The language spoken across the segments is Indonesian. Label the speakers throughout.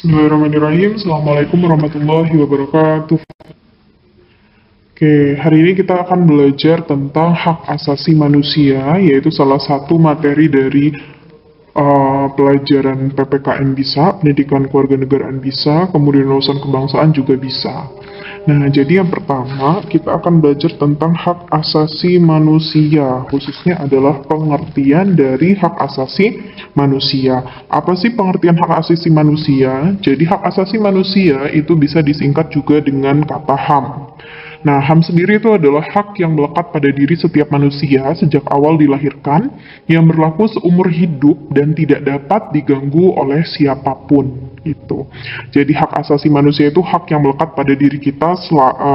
Speaker 1: Bismillahirrahmanirrahim. Assalamualaikum warahmatullahi wabarakatuh. Oke, hari ini kita akan belajar tentang hak asasi manusia, yaitu salah satu materi dari pelajaran PPKN bisa, pendidikan kewarganegaraan bisa, kemudian lulusan kebangsaan juga bisa. Nah, jadi yang pertama kita akan belajar tentang hak asasi manusia, khususnya adalah pengertian dari hak asasi manusia. Apa sih pengertian hak asasi manusia? Jadi hak asasi manusia itu bisa disingkat juga dengan kata HAM. Nah, HAM sendiri itu adalah hak yang melekat pada diri setiap manusia sejak awal dilahirkan, yang berlaku seumur hidup dan tidak dapat diganggu oleh siapapun. Gitu. Jadi hak asasi manusia itu hak yang melekat pada diri kita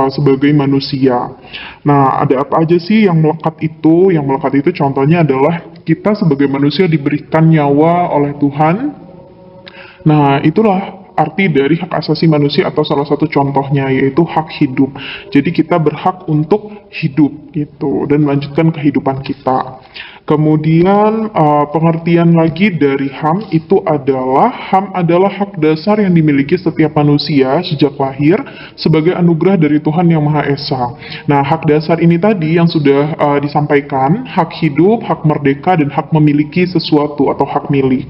Speaker 1: sebagai manusia. Nah, ada apa aja sih yang melekat itu? Yang melekat itu contohnya adalah kita sebagai manusia diberikan nyawa oleh Tuhan. Nah, itulah arti dari hak asasi manusia atau salah satu contohnya yaitu hak hidup. Jadi kita berhak untuk hidup gitu dan melanjutkan kehidupan kita. Kemudian pengertian lagi dari HAM itu adalah HAM adalah hak dasar yang dimiliki setiap manusia sejak lahir sebagai anugerah dari Tuhan Yang Maha Esa. Nah, hak dasar ini tadi yang sudah disampaikan, hak hidup, hak merdeka, dan hak memiliki sesuatu atau hak milik.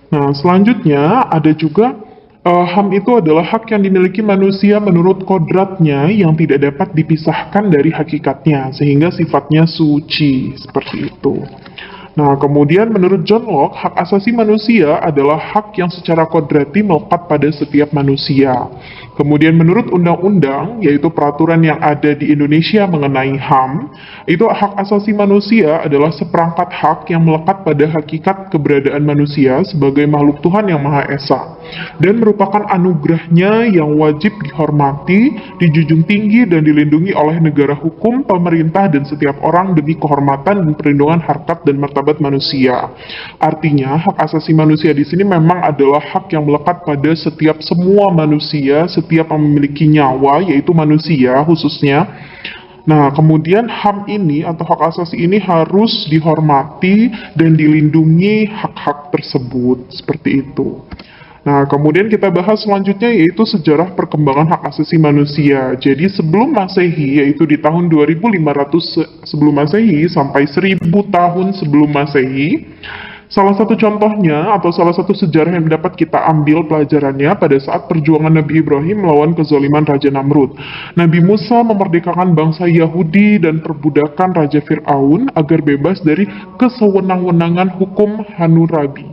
Speaker 1: Nah, selanjutnya ada juga HAM itu adalah hak yang dimiliki manusia menurut kodratnya yang tidak dapat dipisahkan dari hakikatnya, sehingga sifatnya suci, seperti itu. Nah, kemudian menurut John Locke, hak asasi manusia adalah hak yang secara kodrati melekat pada setiap manusia. Kemudian menurut undang-undang, yaitu peraturan yang ada di Indonesia mengenai HAM, itu hak asasi manusia adalah seperangkat hak yang melekat pada hakikat keberadaan manusia sebagai makhluk Tuhan Yang Maha Esa, dan merupakan anugerahnya yang wajib dihormati, dijunjung tinggi, dan dilindungi oleh negara hukum, pemerintah, dan setiap orang demi kehormatan dan perlindungan harkat dan martabat manusia. Artinya, hak asasi manusia di sini memang adalah hak yang melekat pada setiap semua manusia, setiap yang memiliki nyawa, yaitu manusia khususnya. Nah, kemudian HAM ini atau hak asasi ini harus dihormati dan dilindungi hak-hak tersebut, seperti itu. Nah, kemudian kita bahas selanjutnya yaitu sejarah perkembangan hak asasi manusia. Jadi sebelum Masehi, yaitu di tahun 2500 sebelum Masehi sampai 1000 tahun sebelum Masehi, salah satu contohnya atau salah satu sejarah yang dapat kita ambil pelajarannya pada saat perjuangan Nabi Ibrahim melawan kezaliman Raja Namrud. Nabi Musa memerdekakan bangsa Yahudi dan perbudakan Raja Fir'aun agar bebas dari kesewenang-wenangan hukum Hammurabi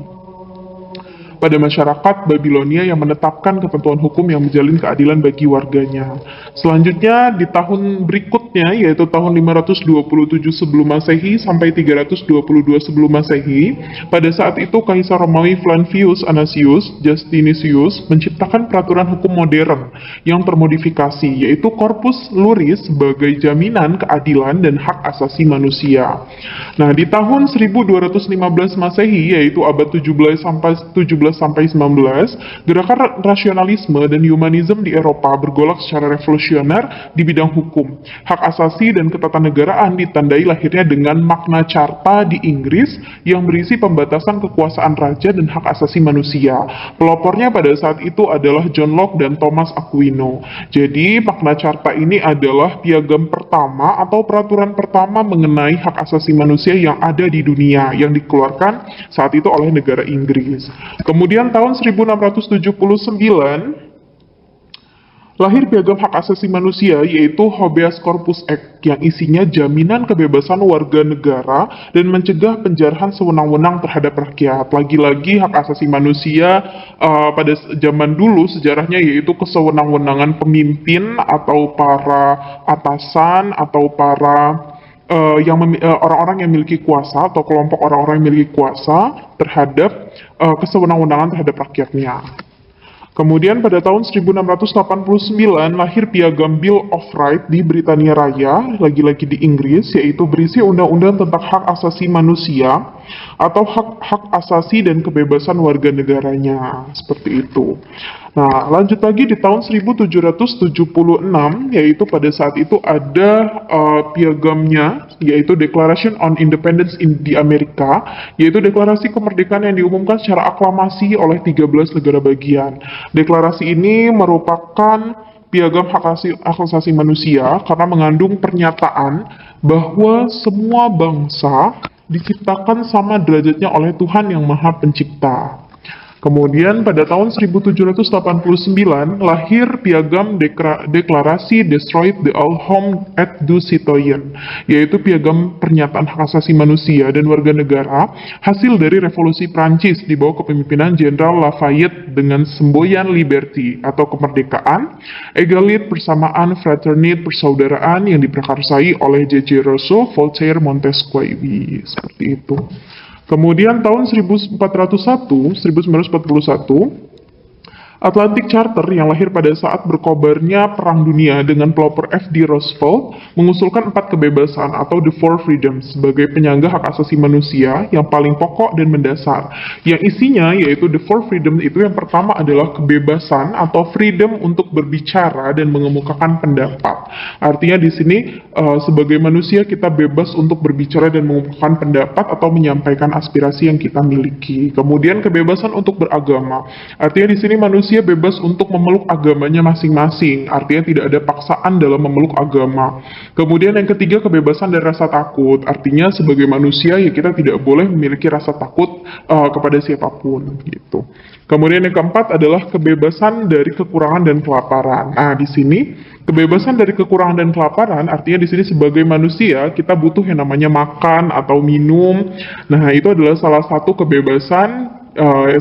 Speaker 1: pada masyarakat Babilonia yang menetapkan ketentuan hukum yang menjalin keadilan bagi warganya. Selanjutnya di tahun berikutnya yaitu tahun 527 sebelum Masehi sampai 322 sebelum Masehi, pada saat itu Kaisar Romawi Flavius Annacius Justinus menciptakan peraturan hukum modern yang termodifikasi yaitu Corpus Juris sebagai jaminan keadilan dan hak asasi manusia. Nah, di tahun 1215 Masehi yaitu abad 17 sampai 19, gerakan rasionalisme dan humanisme di Eropa bergolak secara revolusioner di bidang hukum. Hak asasi dan ketatanegaraan ditandai lahirnya dengan Magna Carta di Inggris yang berisi pembatasan kekuasaan raja dan hak asasi manusia. Pelopornya pada saat itu adalah John Locke dan Thomas Aquino. Jadi, Magna Carta ini adalah piagam pertama atau peraturan pertama mengenai hak asasi manusia yang ada di dunia yang dikeluarkan saat itu oleh negara Inggris. Kemudian tahun 1679 lahir piagam hak asasi manusia yaitu Habeas Corpus Act yang isinya jaminan kebebasan warga negara dan mencegah penjarahan sewenang-wenang terhadap rakyat. Lagi-lagi hak asasi manusia pada zaman dulu sejarahnya yaitu kesewenang-wenangan pemimpin atau para atasan atau para orang-orang yang memiliki kuasa atau kelompok orang-orang yang memiliki kuasa terhadap kesewenang-wenangan terhadap rakyatnya. Kemudian pada tahun 1689 lahir piagam Bill of Rights di Britania Raya, lagi-lagi di Inggris, yaitu berisi undang-undang tentang hak asasi manusia atau hak asasi dan kebebasan warga negaranya, seperti itu. Nah, lanjut lagi di tahun 1776, yaitu pada saat itu ada piagamnya, yaitu Declaration on Independence di Amerika, yaitu deklarasi kemerdekaan yang diumumkan secara aklamasi oleh 13 negara bagian. Deklarasi ini merupakan piagam hak asasi manusia karena mengandung pernyataan bahwa semua bangsa diciptakan sama derajatnya oleh Tuhan yang Maha Pencipta. Kemudian pada tahun 1789 lahir piagam deklarasi Destroyed the Old Home at du Citoyen, yaitu piagam pernyataan hak asasi manusia dan warga negara hasil dari revolusi Prancis di bawah kepemimpinan Jenderal Lafayette dengan semboyan liberty atau kemerdekaan, egalite, persamaan, fraternite, persaudaraan yang diprakarsai oleh J.J. Rousseau, Voltaire, Montesquieu. Seperti itu. Kemudian tahun 1941, Atlantic Charter yang lahir pada saat berkobarnya Perang Dunia dengan pelopor F.D. Roosevelt mengusulkan 4 kebebasan atau the Four Freedoms sebagai penyangga hak asasi manusia yang paling pokok dan mendasar. Yang isinya yaitu the Four Freedoms itu yang pertama adalah kebebasan atau freedom untuk berbicara dan mengemukakan pendapat. Artinya di sini sebagai manusia kita bebas untuk berbicara dan mengemukakan pendapat atau menyampaikan aspirasi yang kita miliki. Kemudian kebebasan untuk beragama. Artinya di sini manusia bebas untuk memeluk agamanya masing-masing, artinya tidak ada paksaan dalam memeluk agama. Kemudian yang ketiga, kebebasan dari rasa takut, artinya sebagai manusia ya kita tidak boleh memiliki rasa takut kepada siapapun gitu. Kemudian yang keempat adalah kebebasan dari kekurangan dan kelaparan. Nah, di sini kebebasan dari kekurangan dan kelaparan artinya di sini sebagai manusia kita butuh yang namanya makan atau minum. Nah, itu adalah salah satu kebebasan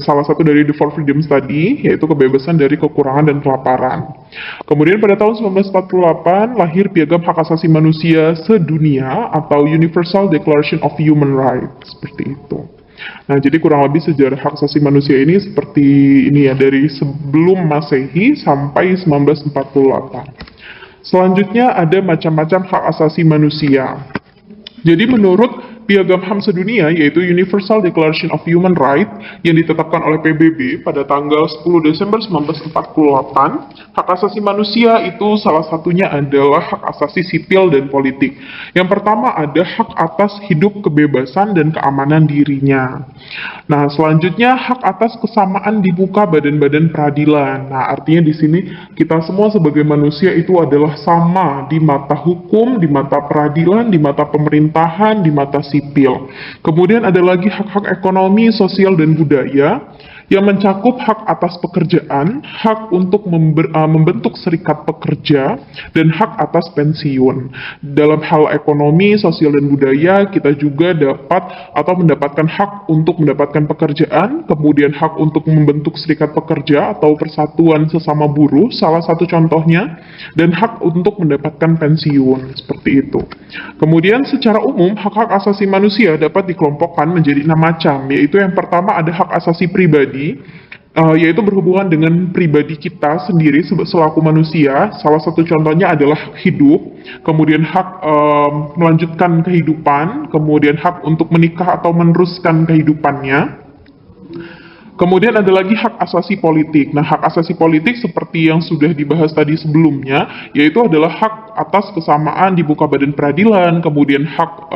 Speaker 1: salah satu dari the four freedoms tadi, yaitu kebebasan dari kekurangan dan kelaparan. Kemudian pada tahun 1948 lahir Piagam Hak Asasi Manusia Sedunia atau Universal Declaration of Human Rights, seperti itu. Nah, jadi kurang lebih sejarah hak asasi manusia ini seperti ini ya, dari sebelum Masehi sampai 1948. Selanjutnya ada macam-macam hak asasi manusia. Jadi menurut Piagam HAM Sedunia, yaitu Universal Declaration of Human Rights, yang ditetapkan oleh PBB pada tanggal 10 Desember 1948, hak asasi manusia itu salah satunya adalah hak asasi sipil dan politik. Yang pertama ada hak atas hidup, kebebasan, dan keamanan dirinya. Nah, selanjutnya hak atas kesamaan di muka badan-badan peradilan. Nah, artinya di sini kita semua sebagai manusia itu adalah sama di mata hukum, di mata peradilan, di mata pemerintahan, di mata sipil. Kemudian ada lagi hak-hak ekonomi, sosial, dan budaya yang mencakup hak atas pekerjaan, hak untuk membentuk serikat pekerja, dan hak atas pensiun. Dalam hal ekonomi, sosial, dan budaya, kita juga dapat atau mendapatkan hak untuk mendapatkan pekerjaan, kemudian hak untuk membentuk serikat pekerja atau persatuan sesama buruh, salah satu contohnya, dan hak untuk mendapatkan pensiun, seperti itu. Kemudian secara umum, hak-hak asasi manusia dapat dikelompokkan menjadi 6 macam, yaitu yang pertama ada hak asasi pribadi, yaitu berhubungan dengan pribadi kita sendiri selaku manusia. Salah satu contohnya adalah hak hidup, kemudian hak melanjutkan kehidupan, kemudian hak untuk menikah atau meneruskan kehidupannya. Kemudian ada lagi hak asasi politik. Nah, hak asasi politik seperti yang sudah dibahas tadi sebelumnya, yaitu adalah hak atas kesamaan di muka badan peradilan, kemudian hak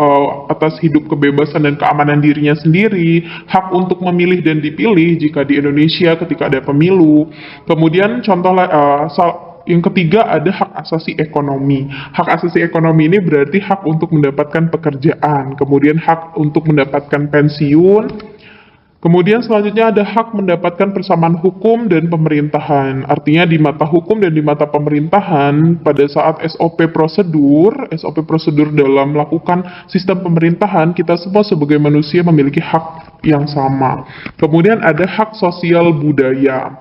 Speaker 1: atas hidup, kebebasan, dan keamanan dirinya sendiri, hak untuk memilih dan dipilih jika di Indonesia ketika ada pemilu. Kemudian contoh yang ketiga ada hak asasi ekonomi. Hak asasi ekonomi ini berarti hak untuk mendapatkan pekerjaan, kemudian hak untuk mendapatkan pensiun. Kemudian selanjutnya ada hak mendapatkan persamaan hukum dan pemerintahan. Artinya di mata hukum dan di mata pemerintahan, pada saat SOP prosedur dalam melakukan sistem pemerintahan, kita semua sebagai manusia memiliki hak yang sama. Kemudian ada hak sosial budaya.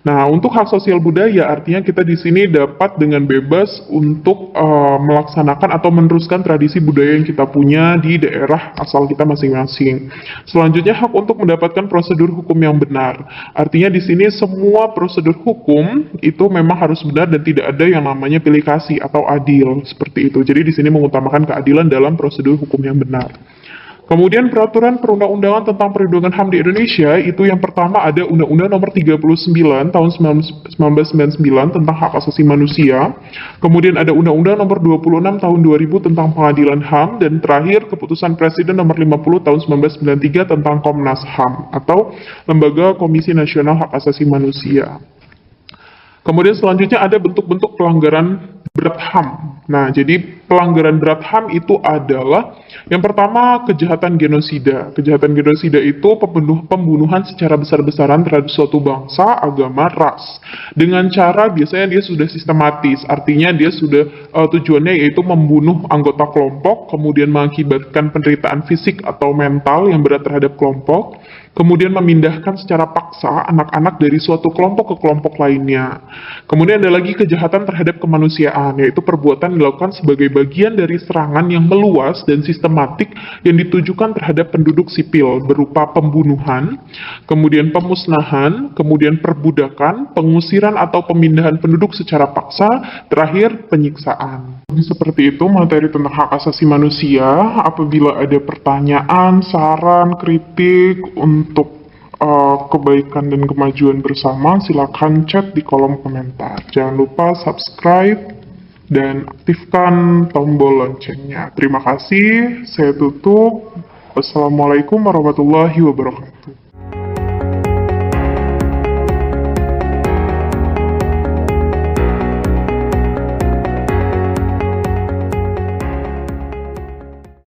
Speaker 1: Nah, untuk hak sosial budaya artinya kita di sini dapat dengan bebas untuk melaksanakan atau meneruskan tradisi budaya yang kita punya di daerah asal kita masing-masing. Selanjutnya hak untuk mendapatkan prosedur hukum yang benar. Artinya di sini semua prosedur hukum itu memang harus benar dan tidak ada yang namanya pilih kasih atau adil seperti itu. Jadi di sini mengutamakan keadilan dalam prosedur hukum yang benar. Kemudian peraturan perundang-undangan tentang perlindungan HAM di Indonesia itu yang pertama ada Undang-Undang Nomor 39 tahun 1999 tentang hak asasi manusia. Kemudian ada Undang-Undang Nomor 26 tahun 2000 tentang pengadilan HAM, dan terakhir Keputusan Presiden Nomor 50 tahun 1993 tentang Komnas HAM atau Lembaga Komisi Nasional Hak Asasi Manusia. Kemudian selanjutnya ada bentuk-bentuk pelanggaran berat HAM. Nah, jadi pelanggaran berat HAM itu adalah yang pertama kejahatan genosida. Kejahatan genosida itu pembunuhan secara besar-besaran terhadap suatu bangsa, agama, ras. Dengan cara biasanya dia sudah sistematis, artinya dia sudah tujuannya yaitu membunuh anggota kelompok, kemudian mengakibatkan penderitaan fisik atau mental yang berat terhadap kelompok, kemudian memindahkan secara paksa anak-anak dari suatu kelompok ke kelompok lainnya. Kemudian ada lagi kejahatan terhadap kemanusiaan, yaitu perbuatan dilakukan sebagai bagian dari serangan yang meluas dan sistematik yang ditujukan terhadap penduduk sipil berupa pembunuhan, kemudian pemusnahan, kemudian perbudakan, pengusiran atau pemindahan penduduk secara paksa, terakhir penyiksaan. Seperti itu materi tentang hak asasi manusia. Apabila ada pertanyaan, saran, kritik untuk kebaikan dan kemajuan bersama, silakan chat di kolom komentar. Jangan lupa subscribe dan aktifkan tombol loncengnya. Terima kasih, saya tutup. Wassalamualaikum warahmatullahi wabarakatuh.